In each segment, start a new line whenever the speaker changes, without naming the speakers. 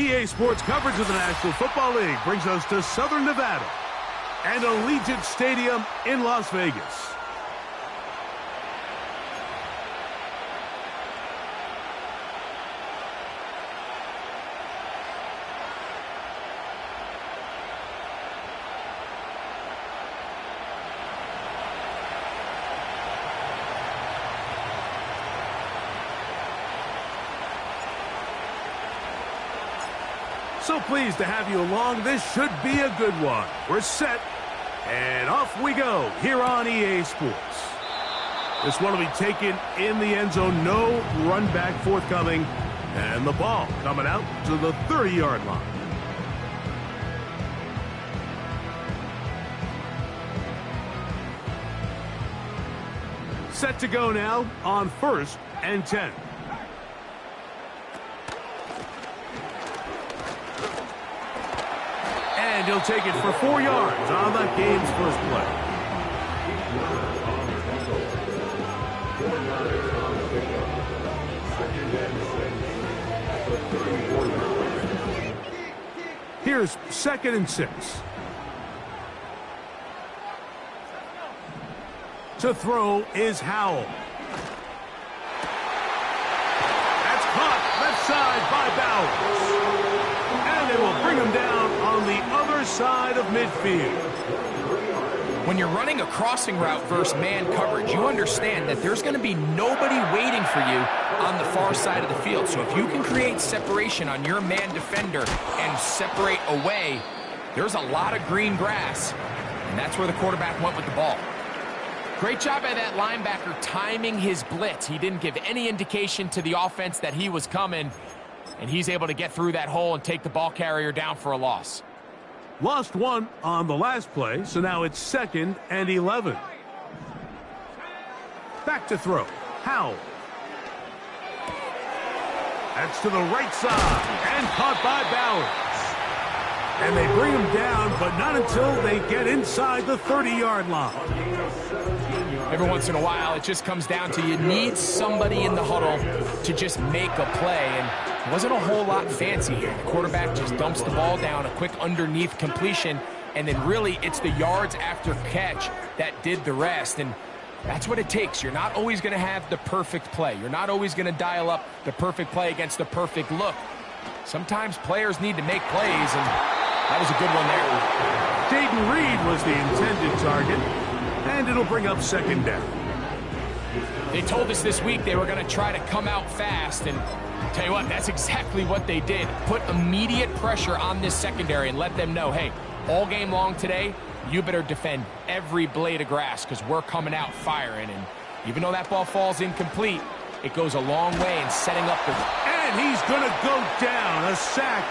EA Sports coverage of the National Football League brings us to Southern Nevada and Allegiant Stadium in Las Vegas. So pleased to have you along. This should be a good one. We're set, and off we go here on EA Sports. This one will be taken in the end zone. No run back forthcoming, and the ball coming out to the 30-yard line. Set to go now on 1st and 10. And he'll take it for 4 yards on that game's first play. Here's 2nd and 6. To throw is Howell. That's caught left side by Bowers. And they will bring him down on the other side of midfield.
When you're running a crossing route versus man coverage, you understand that there's going to be nobody waiting for you on the far side of the field. So if you can create separation on your man defender and separate away, there's a lot of green grass, and that's where the quarterback went with the ball. Great job by that linebacker timing his blitz. He didn't give any indication to the offense that he was coming, and he's able to get through that hole and take the ball carrier down for a loss.
Lost one on the last play, so now it's 2nd and 11. Back to throw. Howell. That's to the right side and caught by Bowers. And they bring him down, but not until they get inside the 30-yard line.
Every once in a while, it just comes down to you need somebody in the huddle to just make a play, and it wasn't a whole lot fancy here. The quarterback just dumps the ball down, a quick underneath completion, and then really it's the yards after catch that did the rest, and that's what it takes. You're not always going to have the perfect play. You're not always going to dial up the perfect play against the perfect look. Sometimes players need to make plays, and that was a good one there.
Jaden Reed was the intended target, and it'll bring up 2nd down.
They told us this week they were going to try to come out fast, and I'll tell you what, that's exactly what they did. Put immediate pressure on this secondary and let them know, hey, all game long today, you better defend every blade of grass because we're coming out firing. And even though that ball falls incomplete, it goes a long way in setting up the...
And he's going to go down, a sack.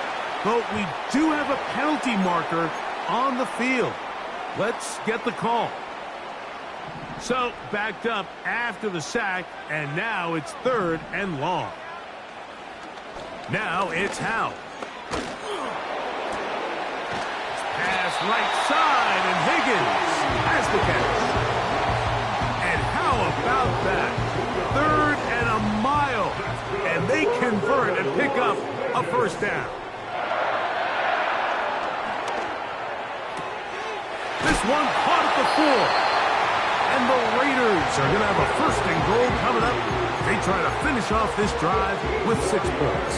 But we do have a penalty marker on the field. Let's get the call. So, backed up after the sack, and now it's 3rd and long. Now it's Howell. Pass right side, and Higgins has the catch. And how about that? 3rd and a mile, and they convert and pick up a 1st down. This one caught at the 4. And the Raiders are going to have a 1st and goal coming up. They try to finish off this drive with 6 points.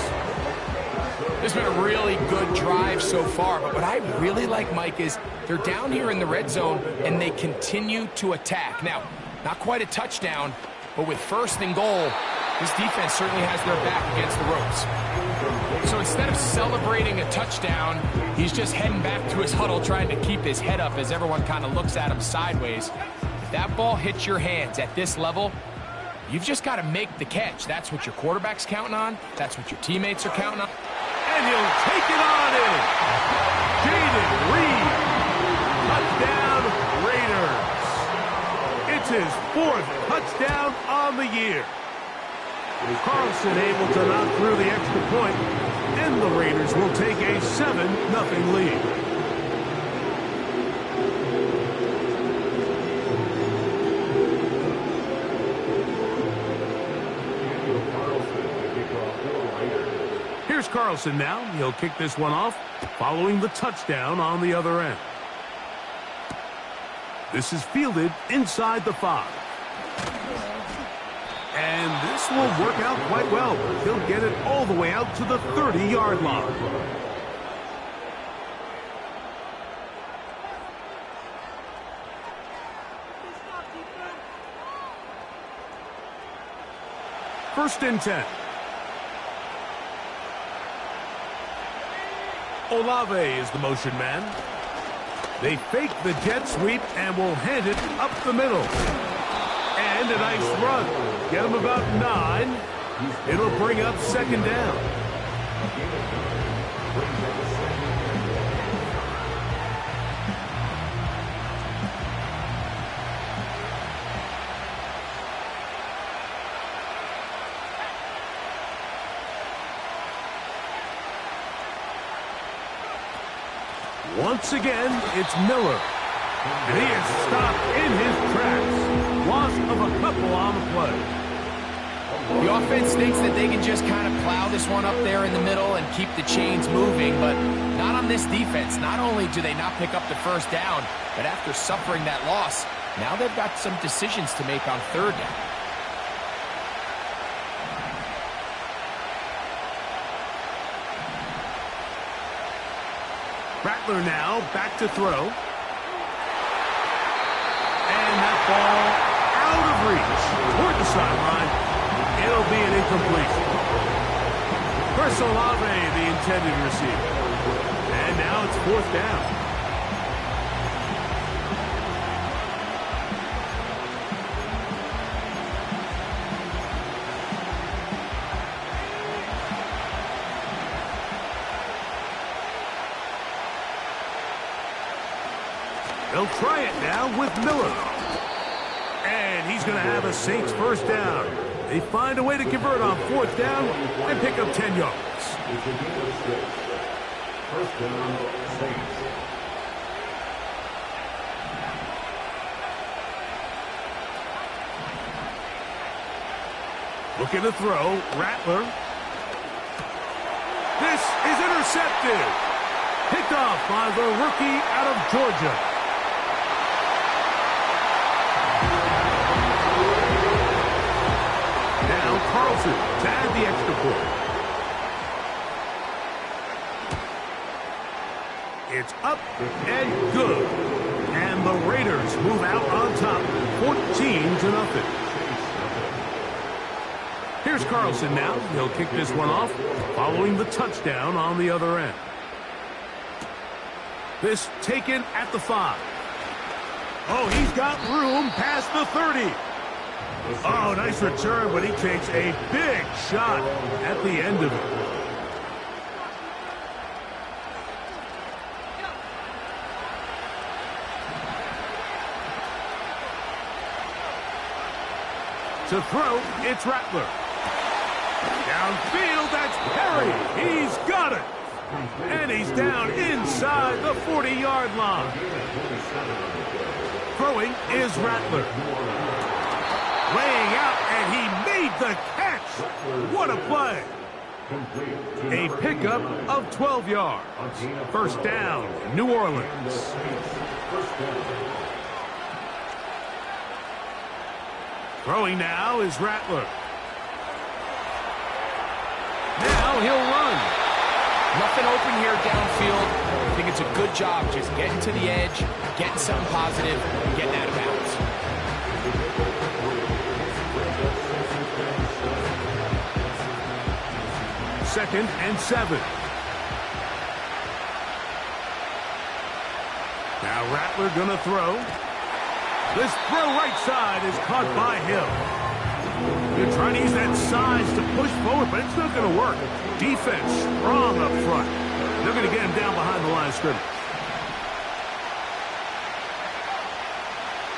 This has been a really good drive so far, but what I really like, Mike, is they're down here in the red zone, and they continue to attack. Now, not quite a touchdown, but with 1st and goal, this defense certainly has their back against the ropes. So instead of celebrating a touchdown, he's just heading back to his huddle, trying to keep his head up as everyone kind of looks at him sideways. That ball hits your hands at this level, you've just got to make the catch. That's what your quarterback's counting on. That's what your teammates are counting on.
And he'll take it on in. Jaden Reed. Touchdown, Raiders. It's his 4th touchdown on the year. Carlson able to knock through the extra point, and the Raiders will take a 7-0 lead. Carlson now. He'll kick this one off, following the touchdown on the other end. This is fielded inside the 5. And this will work out quite well. He'll get it all the way out to the 30-yard line. First and 10. Olave is the motion man. They fake the jet sweep and will hand it up the middle. And a nice run. Get him about 9. It'll bring up second down. Once again, it's Miller. And he is stopped in his tracks. Loss of a couple on the play.
The offense thinks that they can just kind of plow this one up there in the middle and keep the chains moving, but not on this defense. Not only do they not pick up the first down, but after suffering that loss, now they've got some decisions to make on third down.
Rattler now back to throw. And that ball out of reach toward the sideline. It'll be an incompletion. Chris Olave, the intended receiver. And now it's fourth down. They'll try it now with Miller. And he's going to have a Saints first down. They find a way to convert on fourth down and pick up 10 yards.
First down, Saints.
Looking to throw, Rattler. This is intercepted. Picked off by the rookie out of Georgia. Carlson to add the extra point. It's up and good. And the Raiders move out on top 14-0. Here's Carlson now. He'll kick this one off, following the touchdown on the other end. This taken at the 5. Oh, he's got room past the 30. Oh, nice return, but he takes a big shot at the end of it. To throw, it's Rattler. Downfield, that's Perry. He's got it. And he's down inside the 40-yard line. Throwing is Rattler. Laying out, and he made the catch. What a play. A pickup of 12 yards. First down, New Orleans. Throwing now is Rattler. Now he'll run.
Nothing open here downfield. I think it's a good job just getting to the edge, getting something positive, and getting out of bounds.
Second and 7. Now Rattler gonna throw. This throw right side is caught by Hill. They're trying to use that size to push forward, but it's not gonna work. Defense strong up front. They're gonna get him down behind the line of scrimmage.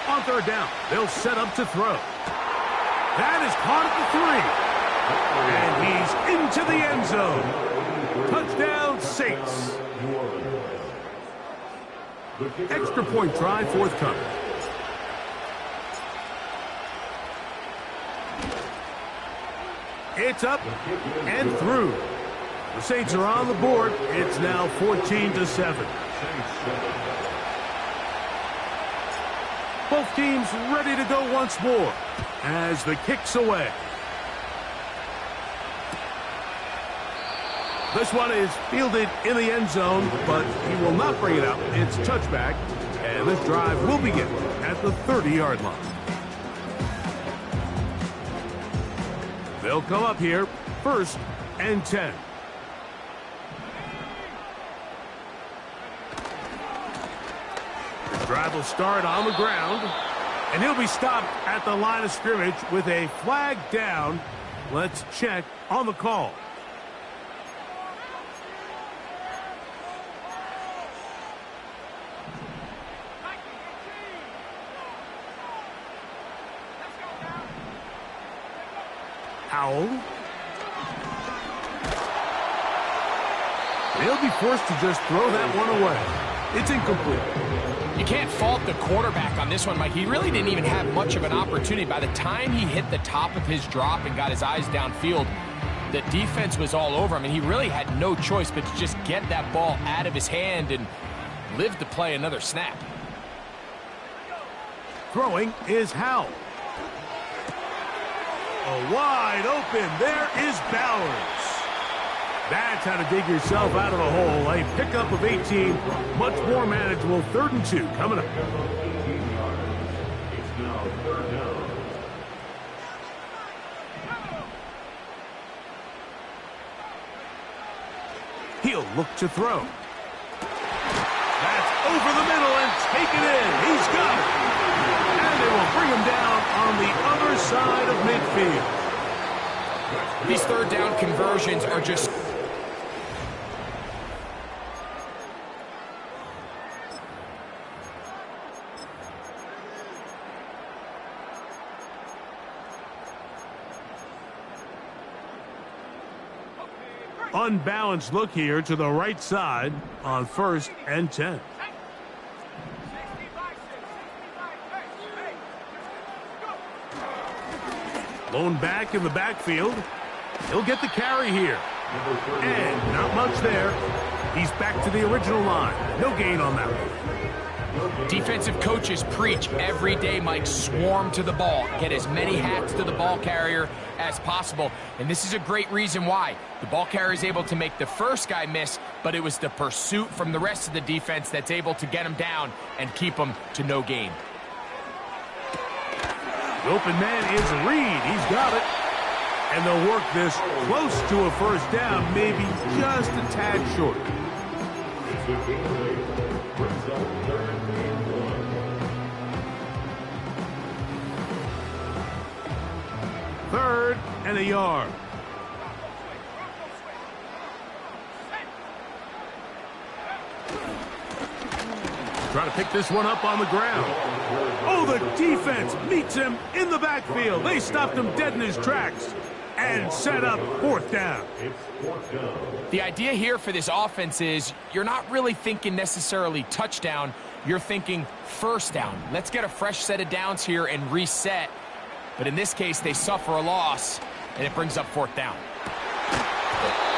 On third down, they'll set up to throw. That is caught at the 3. And he's into the end zone. Touchdown, Saints. Extra point try forthcoming. It's up and through. The Saints are on the board. It's now 14-7. Both teams ready to go once more as the kick's away. This one is fielded in the end zone, but he will not bring it up. It's touchback, and this drive will begin at the 30-yard line. They'll come up here, 1st and 10. The drive will start on the ground, and he'll be stopped at the line of scrimmage with a flag down. Let's check on the call. Howell. They'll be forced to just throw that one away. It's incomplete.
You can't fault the quarterback on this one, Mike. He really didn't even have much of an opportunity. By the time he hit the top of his drop and got his eyes downfield, the defense was all over him, and he really had no choice but to just get that ball out of his hand and live to play another snap.
Throwing is Howell. A wide open. There is Bowers. That's how to dig yourself out of the hole. A pickup of 18. Much more manageable. 3rd and 2 coming up.
It's now 3rd down.
He'll look to throw. That's over the middle and taken in. He's got it. And they will bring him down on the other side of midfield.
These 3rd down conversions are just...
Unbalanced look here to the right side on 1st and 10. Lone back in the backfield. He'll get the carry here. And not much there. He's back to the original line. No gain on that one.
Defensive coaches preach every day, Mike, swarm to the ball. Get as many hats to the ball carrier as possible. And this is a great reason why. The ball carrier is able to make the first guy miss, but it was the pursuit from the rest of the defense that's able to get him down and keep him to no gain.
The open man is Reed. He's got it. And they'll work this close to a 1st down, maybe just a tad short.
Brings up 3rd and 1.
3rd and a yard. Trying to pick this one up on the ground. Oh, the defense meets him in the backfield. They stopped him dead in his tracks and set up 4th down.
It's 4th down.
The idea here for this offense is you're not really thinking necessarily touchdown. You're thinking 1st down. Let's get a fresh set of downs here and reset. But in this case, they suffer a loss, and it brings up 4th down.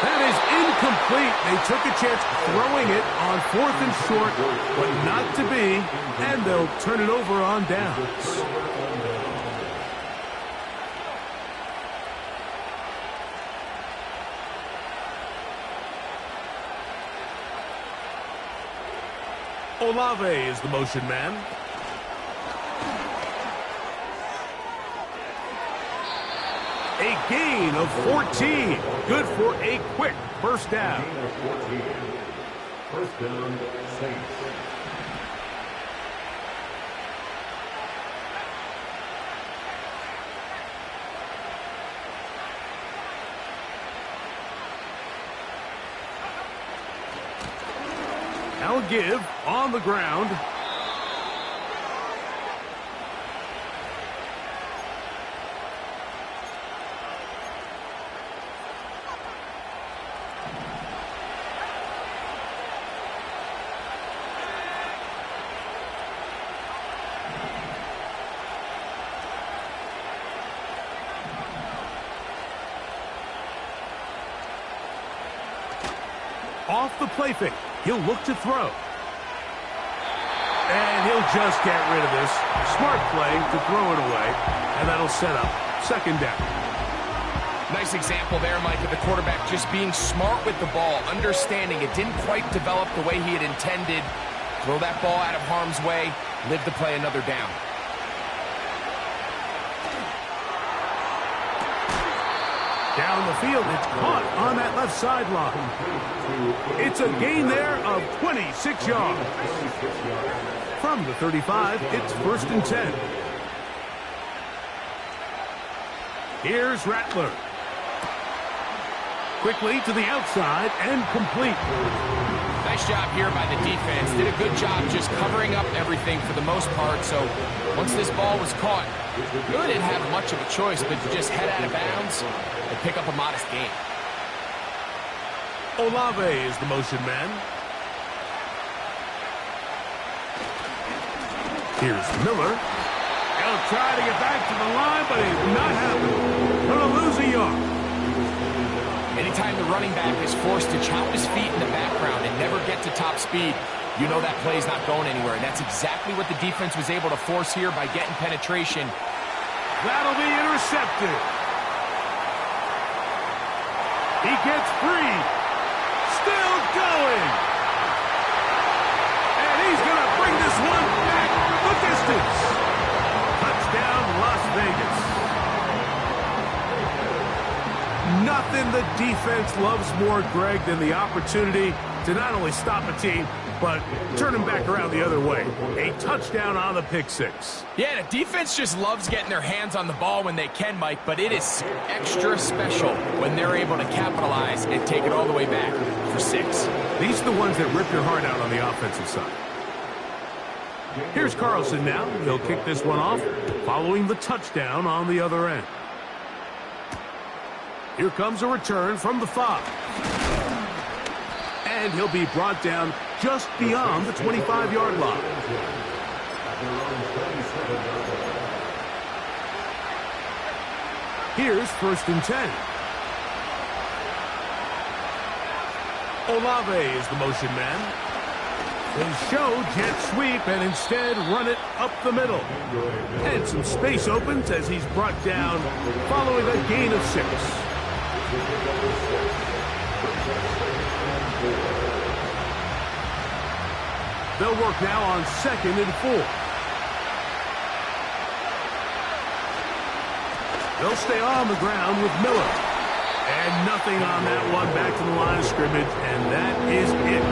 That is incomplete. They took a chance throwing it on 4th and short, but not to be, and they'll turn it over on downs. Olave is the motion man. A gain of 14. Good for a quick 1st down.
Gain of 14. 1st down, Saints.
Now a give on the ground. Off the play fake. He'll look to throw. And he'll just get rid of this. Smart play to throw it away. And that'll set up second down.
Nice example there, Mike, of the quarterback just being smart with the ball, understanding it didn't quite develop the way he had intended. Throw that ball out of harm's way, live to play another down.
Down the field, it's caught on that left sideline. It's a gain there of 26 yards. From the 35, it's 1st and 10. Here's Rattler. Quickly to the outside and complete.
Nice job here by the defense. Did a good job just covering up everything for the most part. So once this ball was caught, really didn't have much of a choice but to just head out of bounds and pick up a modest gain.
Olave is the motion man. Here's Miller. He'll try to get back to the line, but it's not happening. Going to lose a yard.
Anytime the running back is forced to chop his feet in the background and never get to top speed, you know that play's not going anywhere. And that's exactly what the defense was able to force here by getting penetration.
That'll be intercepted. He gets free. Still going. And he's going to bring this one back the distance. Touchdown, Las Vegas. Nothing the defense loves more, Greg, than the opportunity to not only stop a team, but turn them back around the other way. A touchdown on the pick six.
Yeah, the defense just loves getting their hands on the ball when they can, Mike, but it is extra special when they're able to capitalize and take it all the way back for 6.
These are the ones that rip your heart out on the offensive side. Here's Carlson now. He'll kick this one off, following the touchdown on the other end. Here comes a return from the 5. And he'll be brought down just beyond the 25-yard line. Here's 1st and 10. Olave is the motion man. They show jet sweep and instead run it up the middle. And some space opens as he's brought down following a gain of 6. They'll work now on 2nd and 4. They'll stay on the ground with Miller. And nothing on that one, back to the line of scrimmage, and that is it.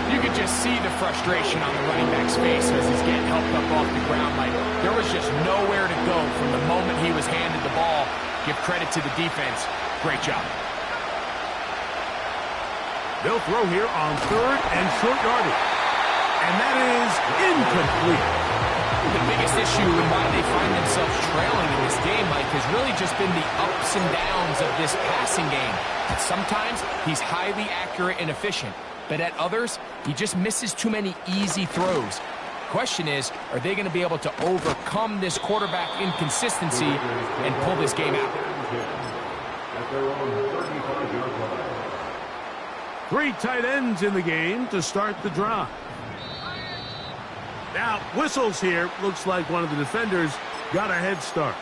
You could just see the frustration on the running back's face as he's getting helped up off the ground. Like, there was just nowhere to go from the moment he was handed the ball. Give credit to the defense. Great job.
They'll throw here on 3rd and short yardage. And that is incomplete.
The biggest issue and why they find themselves trailing in this game, Mike, has really just been the ups and downs of this passing game. Sometimes he's highly accurate and efficient, but at others, he just misses too many easy throws. Question is, are they going to be able to overcome this quarterback inconsistency and pull this game out?
3 tight ends in the game to start the drive. Now, whistles here. Looks like one of the defenders got a head start.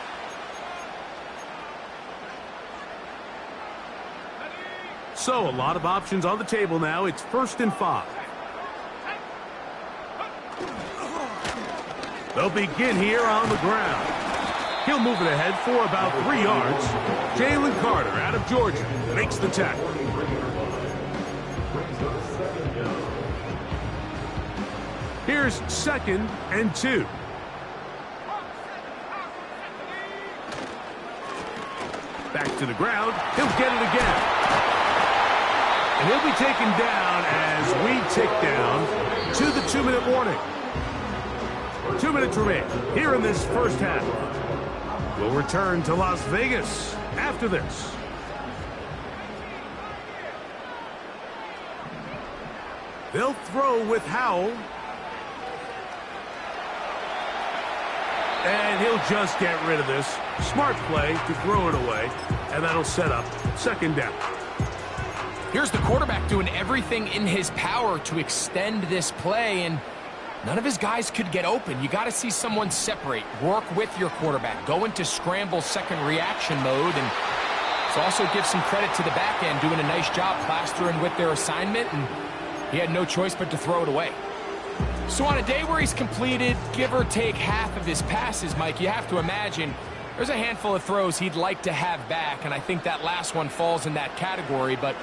So, a lot of options on the table now. It's 1st and 5. They'll begin here on the ground. He'll move it ahead for about 3 yards. Jalen Carter out of Georgia makes the tackle. Here's 2nd and 2. Back to the ground. He'll get it again. And he'll be taken down as we tick down to the 2-minute warning. 2 minutes remain here in this first half. We'll return to Las Vegas after this. They'll throw with Howell. And he'll just get rid of this. Smart play to throw it away. And that'll set up 2nd down.
Here's the quarterback doing everything in his power to extend this play, and none of his guys could get open. You got to see someone separate, work with your quarterback, go into scramble second reaction mode, and also give some credit to the back end, doing a nice job plastering with their assignment, and he had no choice but to throw it away. So on a day where he's completed, give or take half of his passes, Mike, you have to imagine there's a handful of throws he'd like to have back, and I think that last one falls in that category. But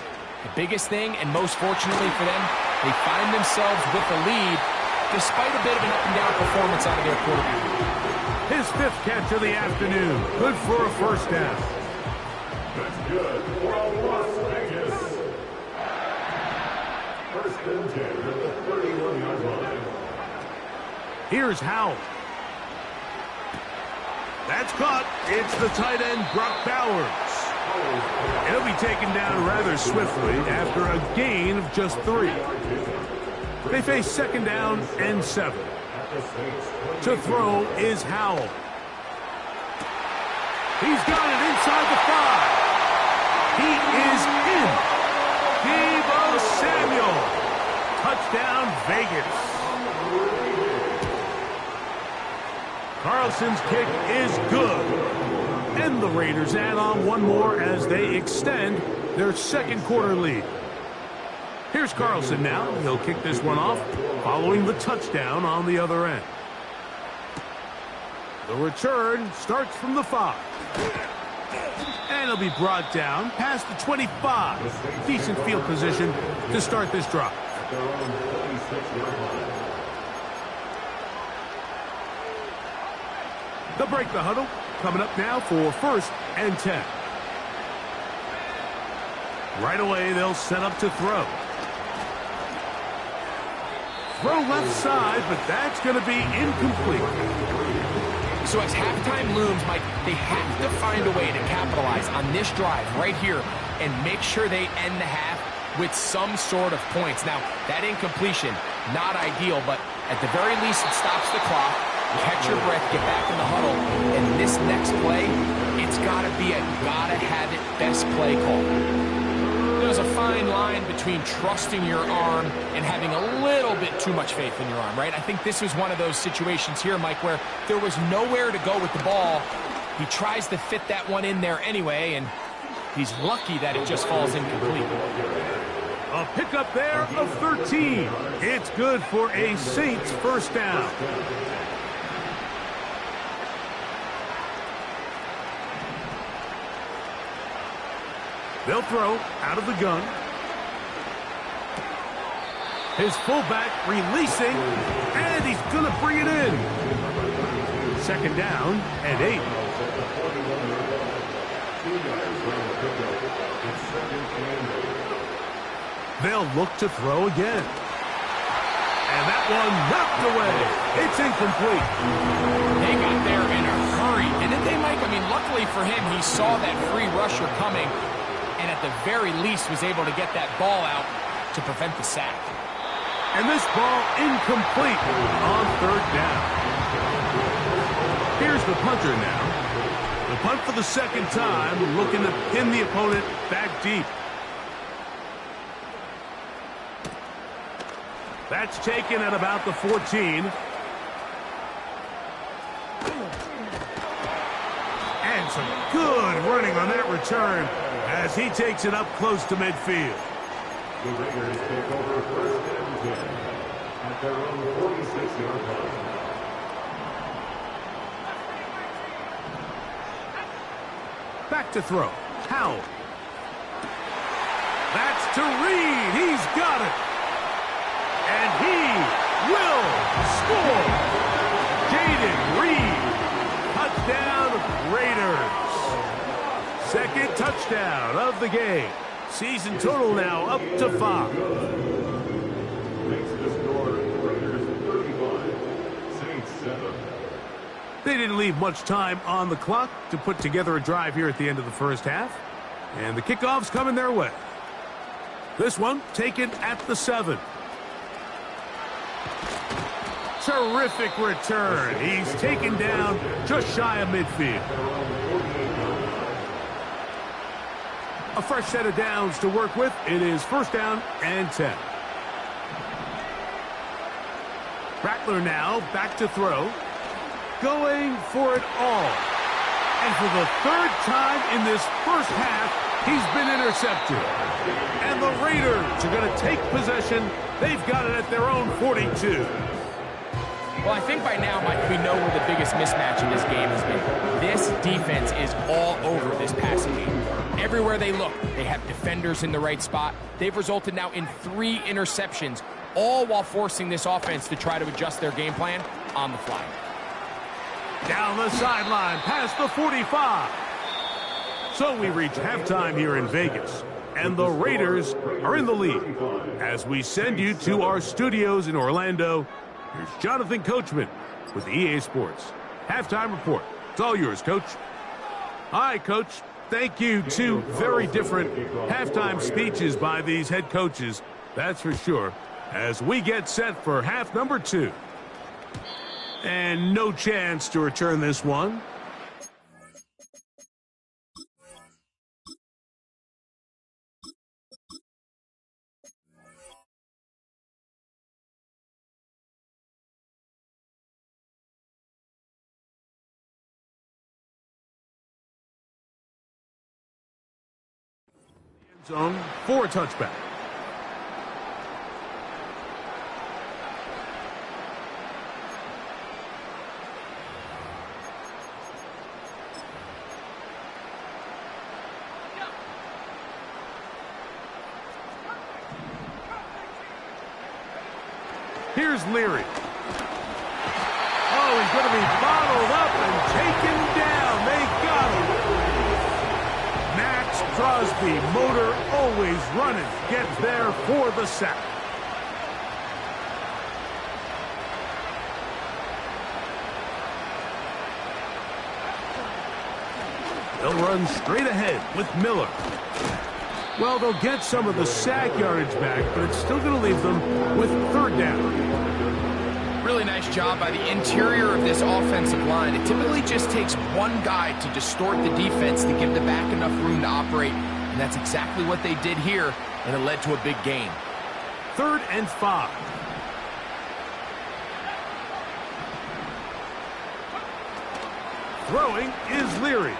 the biggest thing, and most fortunately for them, they find themselves with the lead despite a bit of an up-and-down performance out of their quarterback.
His 5th catch of the afternoon. Good for a first down.
That's good for Las Vegas. First and 10 at the 31-yard line.
Here's Howell. That's caught. It's the tight end, Brock Bowers. He'll be taken down rather swiftly after a gain of just 3. They face 2nd down and 7. To throw is Howell. He's got it inside the 5. He is in. Deebo Samuel. Touchdown, Vegas. Carlson's kick is good. And the Raiders add on one more as they extend their 2nd quarter lead. Here's Carlson now. He'll kick this one off following the touchdown on the other end. The return starts from the 5. And he'll be brought down past the 25. Decent field position to start this drive. They'll break the huddle. Coming up now for 1st and 10. Right away, they'll set up to throw. Throw left side, but that's going to be incomplete.
So as halftime looms, Mike, they have to find a way to capitalize on this drive right here and make sure they end the half with some sort of points. Now, that incompletion, not ideal, but at the very least, it stops the clock. Catch your breath, get back in the huddle, and this next play, it's got to be a gotta-have-it best play call. There's a fine line between trusting your arm and having a little bit too much faith in your arm, right? I think this was one of those situations here, Mike, where there was nowhere to go with the ball. He tries to fit that one in there anyway, and he's lucky that it just falls incomplete.
A pickup there of 13. It's good for a Saints first down. They'll throw out of the gun. His fullback releasing, and he's going to bring it in. 2nd down and 8. They'll look to throw again. And that one knocked away. It's incomplete.
They got there in a hurry, didn't they, Mike? I mean, luckily for him, he saw that free rusher coming, and at the very least was able to get that ball out to prevent the sack.
And this ball incomplete on 3rd down. Here's the punter now. The punt for the 2nd time, looking to pin the opponent back deep. That's taken at about the 14. And some good running on that return as he takes it up close to midfield.
The Raiders take over 1st and 10 at their own 46-yard line.
Back to throw. Howell. That's to Reed. He's got it. And he will score. Jaden Reed. Touchdown, Raiders. 2nd touchdown of the game. Season total now up to 5.
Makes the score Raiders 31, Saints 7.
They didn't leave much time on the clock to put together a drive here at the end of the first half. And the kickoff's coming their way. This one taken at the 7. Terrific return. He's taken down just shy of midfield. A fresh set of downs to work with. It is first down and 10. Rattler now back to throw. Going for it all. And for the third time in this first half, he's been intercepted. And the Raiders are going to take possession. They've got it at their own 42.
Well, I think by now, Mike, we know where the biggest mismatch in this game has been. This defense is all over this passing game. Everywhere they look, they have defenders in the right spot. They've resulted now in 3 interceptions, all while forcing this offense to try to adjust their game plan on the fly.
Down the sideline, past the 45. So we reach halftime here in Vegas, and the Raiders are in the lead. As we send you to our studios in Orlando, here's Jonathan Coachman with the EA Sports Halftime Report. It's all yours, Coach. Hi, Coach. Thank you. 2 very different halftime speeches by these head coaches, that's for sure, as we get set for half number 2. And no chance to return this one. End zone for a touchback. Here's Leary. Oh, he's going to be bottled up and taken down. They got him. Max Crosby, motor always running, gets there for the sack. They'll run straight ahead with Miller. Well, they'll get some of the sack yardage back, but it's still going to leave them with third down.
Really nice job by the interior of this offensive line. It typically just takes one guy to distort the defense to give the back enough room to operate, and that's exactly what they did here, and it led to a big gain.
3rd and 5. Throwing is Leary.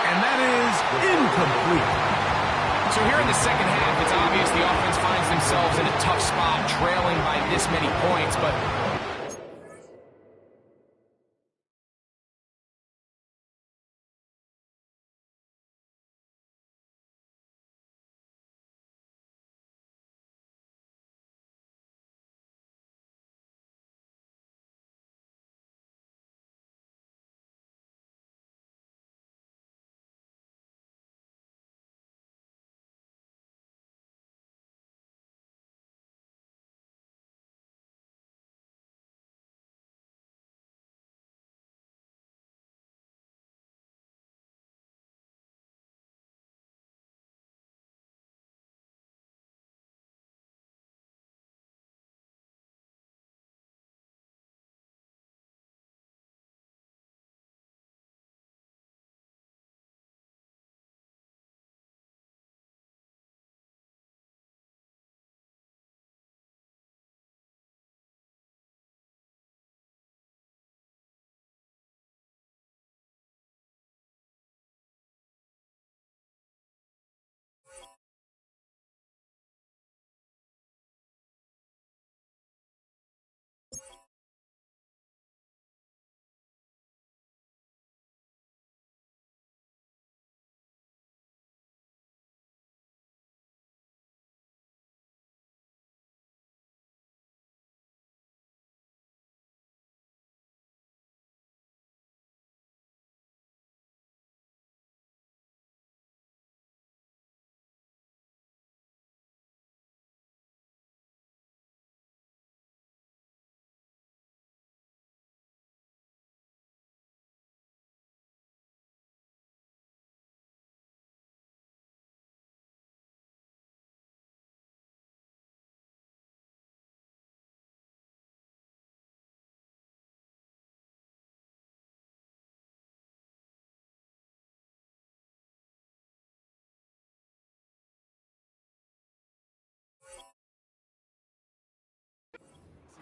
And that is incomplete.
So here in the second half, it's obvious the offense finds themselves in a tough spot, trailing by this many points, but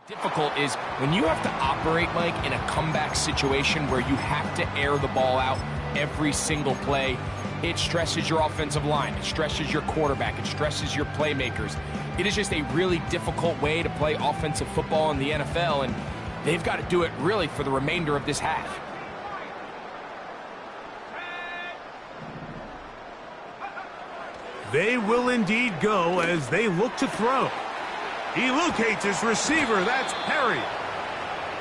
Difficult is when you have to operate, Mike, in a comeback situation where you have to air the ball out every single play. It stresses your offensive line. It stresses your quarterback. It stresses your playmakers. It is just a really difficult way to play offensive football in the NFL, and they've got to do it really for the remainder of this half.
They will indeed go as they look to throw. He locates his receiver. That's Perry.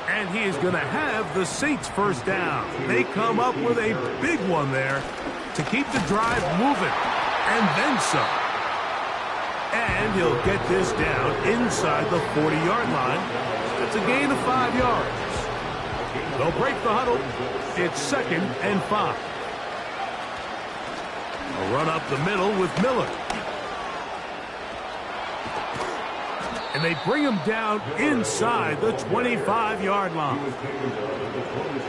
And he is going to have the Saints first down. They come up with a big one there to keep the drive moving. And then some. And he'll get this down inside the 40-yard line. That's a gain of 5 yards. They'll break the huddle. It's 2nd and 5. A run up the middle with Miller. And they bring him down inside the 25-yard line.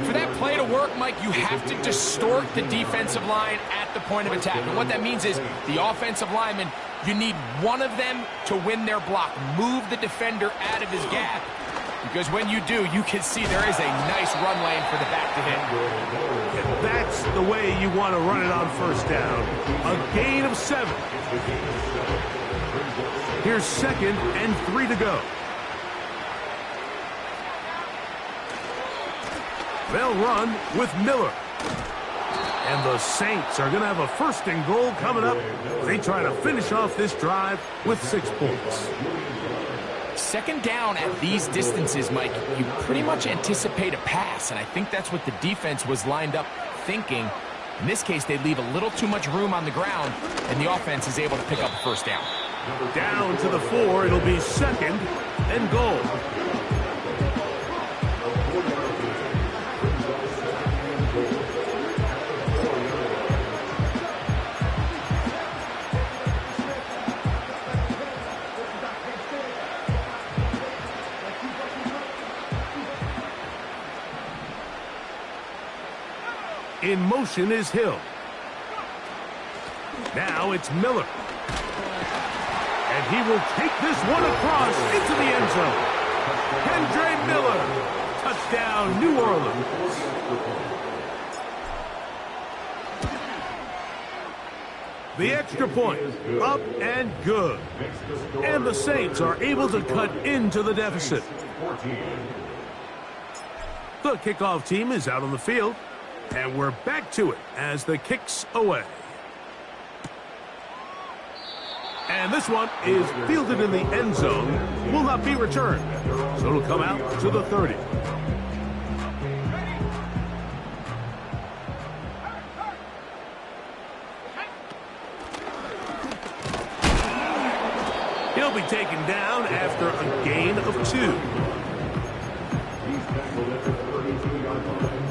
For that play to work, Mike, you have to distort the defensive line at the point of attack. And what that means is the offensive lineman, you need one of them to win their block. Move the defender out of his gap. Because when you do, you can see there is a nice run lane for the back to hit.
And that's the way you want to run it on first down. A gain of 7. Here's 2nd and 3 to go. They'll run with Miller. And the Saints are going to have a 1st and goal coming up. They try to finish off this drive with 6 points.
2nd down at these distances, Mike, you pretty much anticipate a pass, and I think that's what the defense was lined up thinking. In this case, they leave a little too much room on the ground, and the offense is able to pick up a 1st down.
Down to the 4, it'll be 2nd and goal. In motion is Hill. Now it's Miller. And he will take this one across into the end zone. Kendre Miller. Touchdown, New Orleans. The extra point, up and good. And the Saints are able to cut into the deficit. The kickoff team is out on the field. And we're back to it as the kick's away. And this one is fielded in the end zone. Will not be returned. So it'll come out to the 30. He'll be taken down after a gain of 2. He's tackled at the 32-yard line.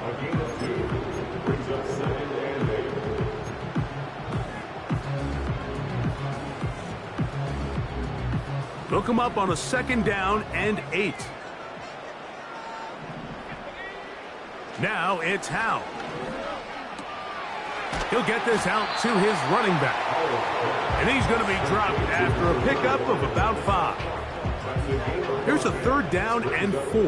A gain of 2 brings up 2nd and 8. They'll come up on a 2nd down and 8. Now it's Howe. He'll get this out to his running back. And he's going to be dropped after a pickup of about 5. Here's a 3rd down and 4.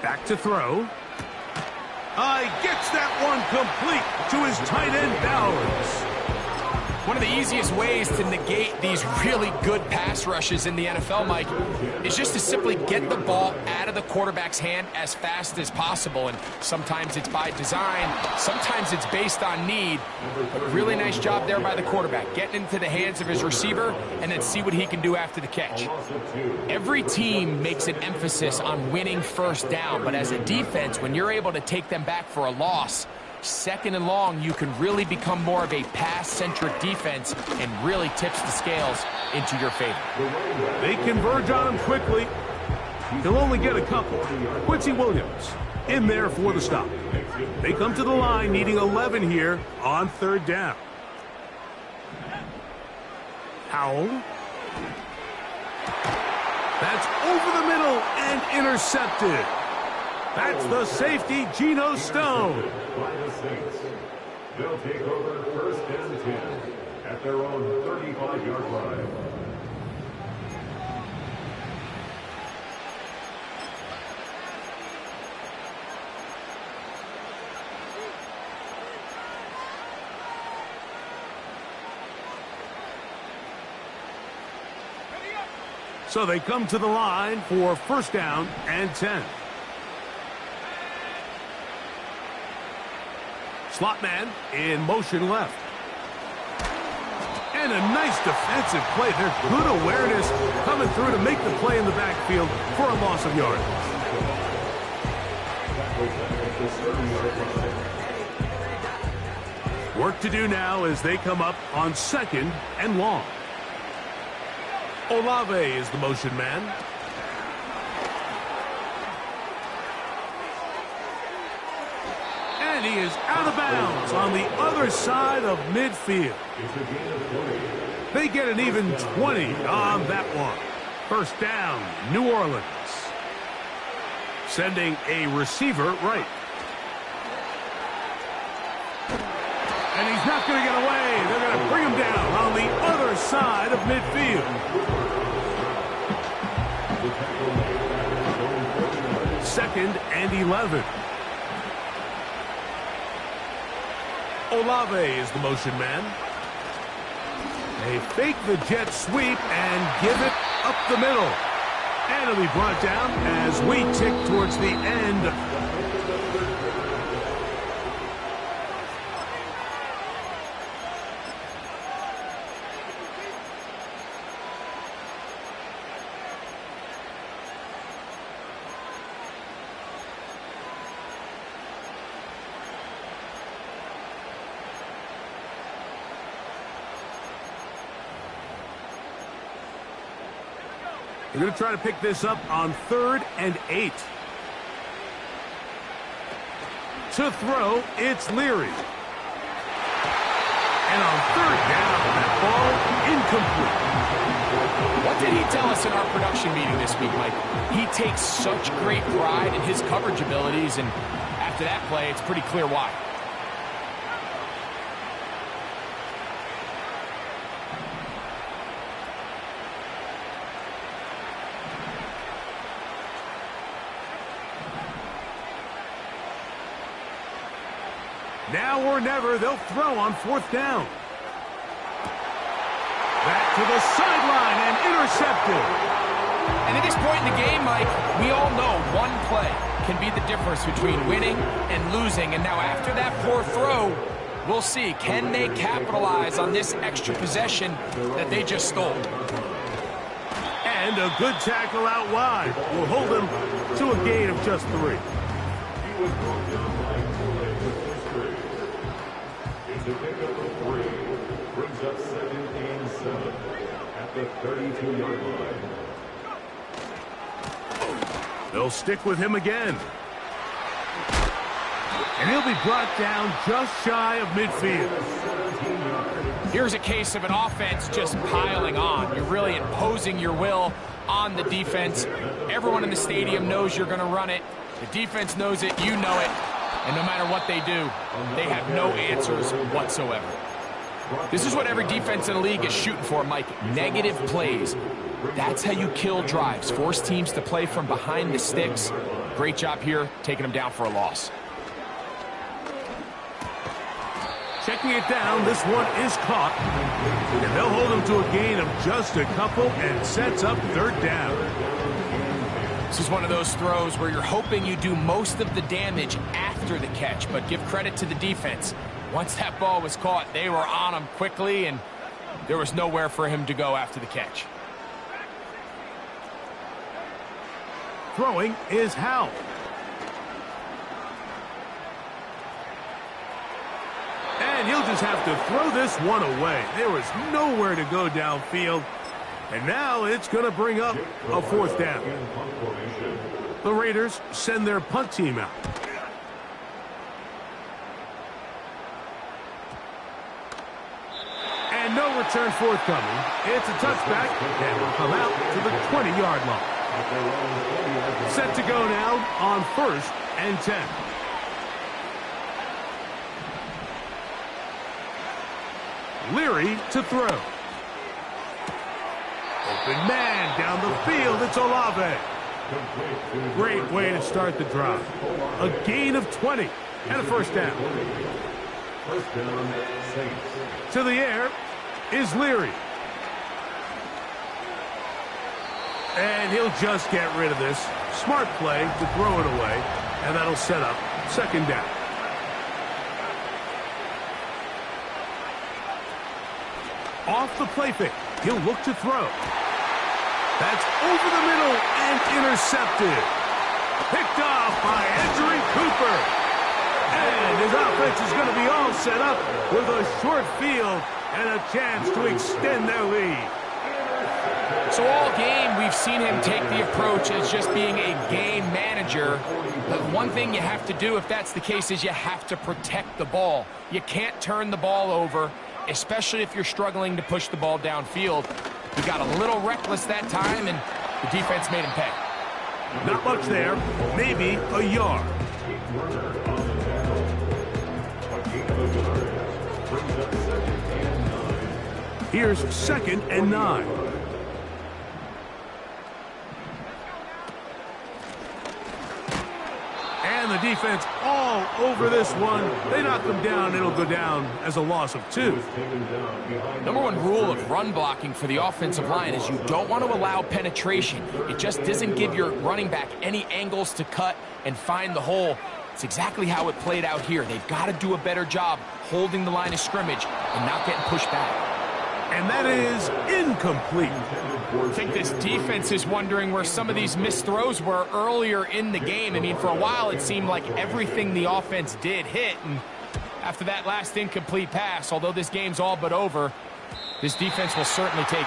Back to throw. He gets that one complete to his tight end, Bowers.
One of the easiest ways to negate these really good pass rushes in the NFL, Mike, is just to simply get the ball out of the quarterback's hand as fast as possible. And sometimes it's by design, sometimes it's based on need. But really nice job there by the quarterback, getting into the hands of his receiver and then see what he can do after the catch. Every team makes an emphasis on winning first down, but as a defense, when you're able to take them back for a loss, 2nd and long, you can really become more of a pass-centric defense and really tips the scales into your favor.
They converge on him quickly. He'll only get a couple. Quincy Williams in there for the stop. They come to the line needing 11 here on 3rd down. Howell. That's over the middle and intercepted. That's the safety, Geno Stone. By the Saints. They'll take over 1st and 10 at their own 35-yard line. So they come to the line for first down and 10. Slot man in motion left. And a nice defensive play there. Good awareness coming through to make the play in the backfield for a loss of yardage. Work to do now as they come up on second and long. Olave is the motion man. And he is out of bounds on the other side of midfield. They get an even 20 on that one. First down, New Orleans. Sending a receiver right. And he's not going to get away. They're going to bring him down on the other side of midfield. Second and 11. Olave is the motion man. They fake the jet sweep and give it up the middle. And it'll be brought down as we tick towards the end. They're going to try to pick this up on 3rd and 8. To throw, it's Leary. And on 3rd down, that ball incomplete.
What did he tell us in our production meeting this week, Mike? He takes such great pride in his coverage abilities, and after that play, it's pretty clear why.
Now or never, they'll throw on 4th down. Back to the sideline and intercepted.
And at this point in the game, Mike, we all know one play can be the difference between winning and losing. And now after that poor throw, we'll see, can they capitalize on this extra possession that they just stole?
And a good tackle out wide will hold them to a gain of just 3.
To pick up a 3, brings up 2nd and 7 at the 32-yard line.
They'll stick with him again. And he'll be brought down just shy of midfield.
Here's a case of an offense just piling on. You're really imposing your will on the defense. Everyone in the stadium knows you're going to run it. The defense knows it. You know it. And no matter what they do, they have no answers whatsoever. This is what every defense in the league is shooting for, Mike. Negative plays. That's how you kill drives. Force teams to play from behind the sticks. Great job here, taking them down for a loss.
Checking it down, this one is caught. And they'll hold him to a gain of just a couple and sets up 3rd down.
This is one of those throws where you're hoping you do most of the damage after the catch, but give credit to the defense. Once that ball was caught, they were on him quickly, and there was nowhere for him to go after the catch.
Throwing is Howell. And he'll just have to throw this one away. There was nowhere to go downfield. And now it's going to bring up a 4th down. The Raiders send their punt team out. And no return forthcoming. It's a touchback, and will come out to the 20-yard line. Set to go now on 1st and 10. Leary to throw. Open man down the field. It's Olave. Great way to start the drive. A gain of 20 and a first down.
First down, Saints.
To the air is Leary. And he'll just get rid of this. Smart play to throw it away, and that'll set up second down. Off the play fake, he'll look to throw. That's over the middle and intercepted. Picked off by Edgerrin Cooper. And his offense is going to be all set up with a short field and a chance to extend their lead.
So all game, we've seen him take the approach as just being a game manager. But one thing you have to do, if that's the case, is you have to protect the ball. You can't turn the ball over, especially if you're struggling to push the ball downfield. He got a little reckless that time, and the defense made him pay.
Not much there, maybe a yard. Here's 2nd and 9. And the defense all over this one. They knock them down. It'll go down as a loss of 2.
Number one rule of run blocking for the offensive line is you don't want to allow penetration. It just doesn't give your running back any angles to cut and find the hole. It's exactly how it played out here. They've got to do a better job holding the line of scrimmage and not getting pushed back.
And that is incomplete.
I think this defense is wondering where some of these missed throws were earlier in the game. I mean, for a while, it seemed like everything the offense did hit. And after that last incomplete pass, although this game's all but over, this defense will certainly take it.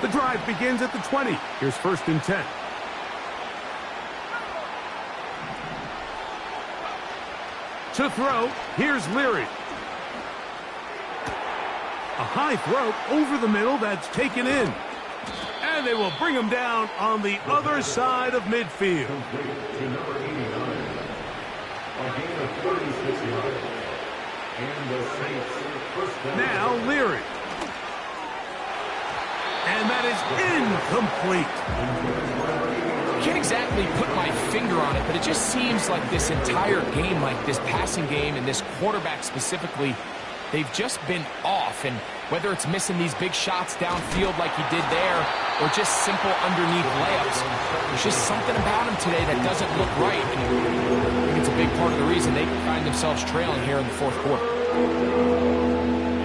The drive begins at the 20. Here's 1st and 10. To throw, here's Leary. A high throw over the middle that's taken in. And they will bring him down on the other side of midfield. Now Leary. And that is incomplete.
Can't exactly put my finger on it, but it just seems like this entire game, like this passing game and this quarterback specifically, they've just been off. And whether it's missing these big shots downfield like he did there or just simple underneath layups, there's just something about him today that doesn't look right. And I think it's a big part of the reason they find themselves trailing here in the 4th quarter.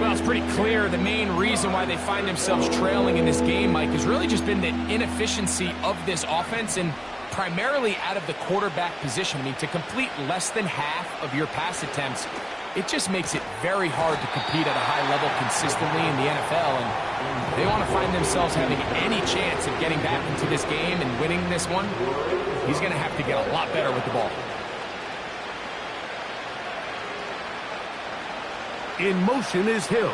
Well, it's pretty clear the main reason why they find themselves trailing in this game, Mike, has really just been the inefficiency of this offense and primarily out of the quarterback position. I mean, to complete less than half of your pass attempts, it just makes it very hard to compete at a high level consistently in the NFL. And they want to find themselves having any chance of getting back into this game and winning this one. He's going to have to get a lot better with the ball.
In motion is Hill.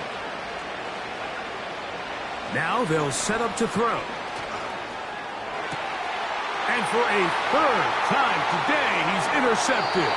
Now they'll set up to throw. And for a 3rd time today, he's intercepted.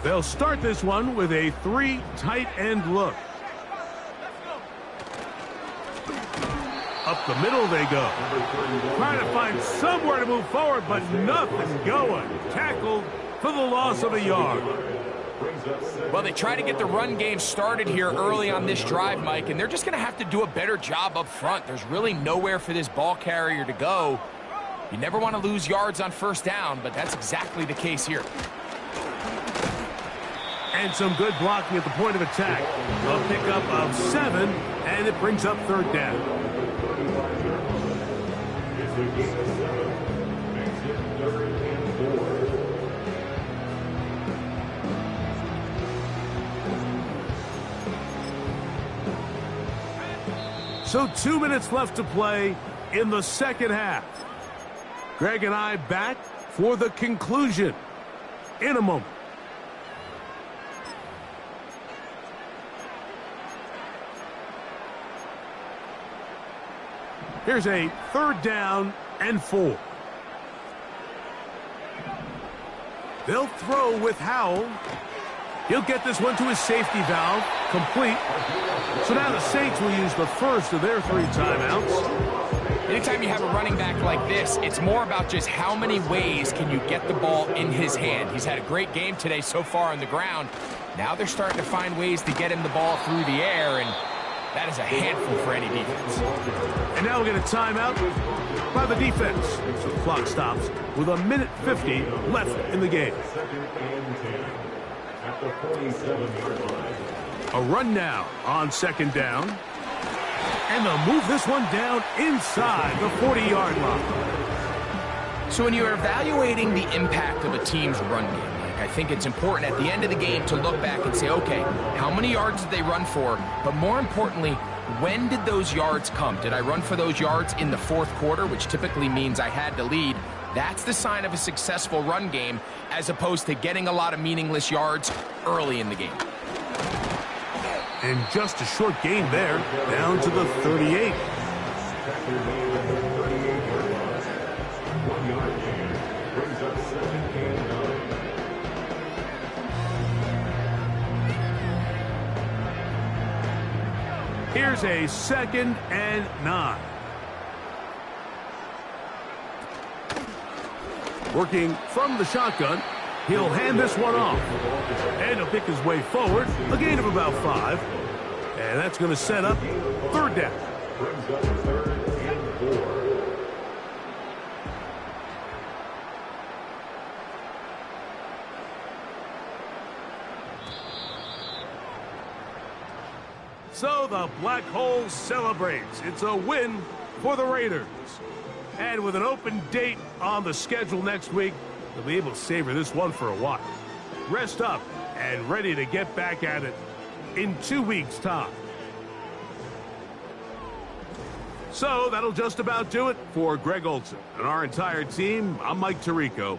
They'll start this one with a 3 tight end look. Up the middle they go. Trying to find somewhere to move forward, but nothing going. Tackled for the loss of a yard.
Well, they try to get the run game started here early on this drive, Mike, and they're just going to have to do a better job up front. There's really nowhere for this ball carrier to go. You never want to lose yards on 1st down, but that's exactly the case here.
And some good blocking at the point of attack. A pickup of 7, and it brings up 3rd down. So 2 minutes left to play in the 2nd half. Greg and I back for the conclusion in a moment. Here's a 3rd down and 4. They'll throw with Howell. He'll get this one to his safety valve, complete. So now the Saints will use the first of their 3 timeouts.
Anytime you have a running back like this, it's more about just how many ways can you get the ball in his hand. He's had a great game today so far on the ground. Now they're starting to find ways to get him the ball through the air, and that is a handful for any defense.
And now we get a timeout by the defense. So the clock stops with 1:50 left in the game.
At the 47-yard line.
A run now on 2nd down. And they'll move this one down inside the 40-yard line.
So when you're evaluating the impact of a team's run game, I think it's important at the end of the game to look back and say, okay, how many yards did they run for? But more importantly, when did those yards come? Did I run for those yards in the 4th quarter, which typically means I had to lead? That's the sign of a successful run game, as opposed to getting a lot of meaningless yards early in the game.
And just a short gain there, down to the 38. Here's a 2nd and 9. Working from the shotgun, he'll hand this one off. And he'll pick his way forward, a gain of about 5. And that's going to set up 3rd down.
Brings up 3rd and 4.
So the Black Hole celebrates. It's a win for the Raiders. And with an open date on the schedule next week, they'll be able to savor this one for a while. Rest up and ready to get back at it in 2 weeks' time. So that'll just about do it for Greg Olson and our entire team. I'm Mike Tirico.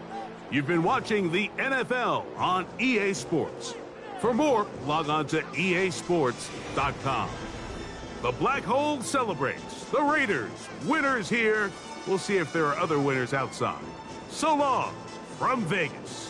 You've been watching the NFL on EA Sports. For more, log on to easports.com. The Black Hole celebrates. The Raiders, winners here. We'll see if there are other winners outside. So long from Vegas.